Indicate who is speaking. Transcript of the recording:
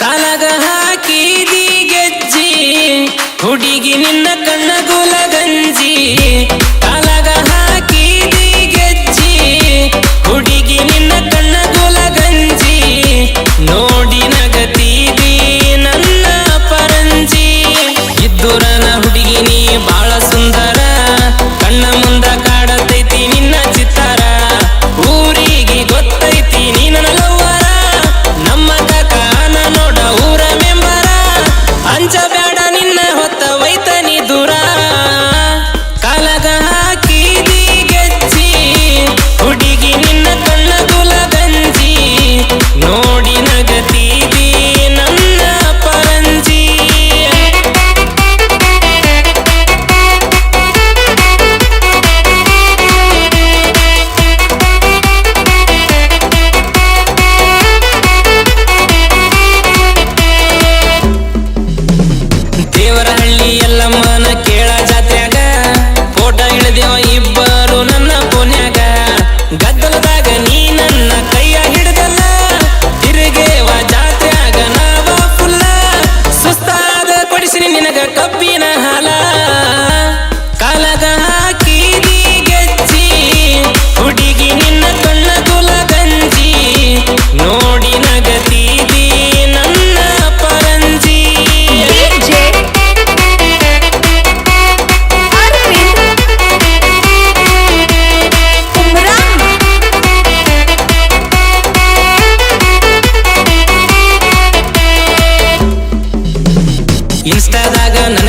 Speaker 1: ಕಾಲಗ ಹಾಕಿದಿ ಗೆಜ್ಜಿ ಹುಡುಗಿ ನಿನ್ನ ಕಣ್ಣ ಗುಲಗಂಜಿ ಕಾಲಗ ಹಾಕಿದಿ ಗೆಜ್ಜಿ ಹುಡುಗಿ ನಿನ್ನ ಕಣ್ಣ ಗುಲಗಂಜಿ ನೋಡಿ ನಗತೀದಿ ನನ್ನ ಪರಂಜಿ ಇದ್ದುರನ ಹುಡುಗಿ ನೀ ಬಾಳ ಸುಂದರ ಕಣ್ಣ ಮುಂದ ಕಾಡತೈತಿ ನಿನ್ನ ಚಿತ್ತಾರ ಊರಿಗೆ ಗೊತ್ತೈತಿ ನೀ ನನ್ನ ಲವ್ವರ ನಮ್ಮ ಕಾಕಾನ ನೋಡ ಊರ ಮೆಂಬರ ಅಂಜಬೇಡ ನಿನ್ನ ಹೊತ್ತ ವೈತನಿ ದೂರ ಕಾಲಗ ಹಾಕಿದಿ ಗೆಜ್ಜಿ ಹುಡುಗಿ ನಿನ್ನ ಕಣ್ಣ ಗುಲಗಂಜಿ ನೋಡಿ ನಗತೀದಿ ನನ್ನ ಪರಂಜಿ ದೇವರಹಳ್ಳಿ ಎಲ್ಲಮ್ಮನ ಕೇಳ ಜಾತ್ರ್ಯಾಗ ಫೋಟೋ ಹಿಡಿದೇವ ಇಬ್ಬರು ನನ್ನ ಪೋನ್ಯಾಗ ಗದ್ದಲದಾಗ ನೀ ನನ್ನ ಕೈಯ ಹಿಡ್ದಲ್ಲ ತಿರುಗೇವ ಜಾತ್ರ್ಯಾಗ ನಾವ ಫುಲ್ಲ ಸುಸ್ತಾದ ಕೊಡಿಸಿನಿ ನಿನಗ ಕಬ್ಬಿನ ಹಾಲ ಕಾಲಗ ಹಾಕಿದಿ ಗೆಜ್ಜಿ ಹುಡುಗಿ ನಿನ್ನ ಕಣ್ಣ ಗುಲಗಂಜಿ ನೋಡಿ ನಗತೀದಿ ನನ್ನ ಪರಂಜಿ
Speaker 2: DJ Arvind Umran
Speaker 1: ಇನ್ಸ್ಟಾದಾಗ ನನ್ನ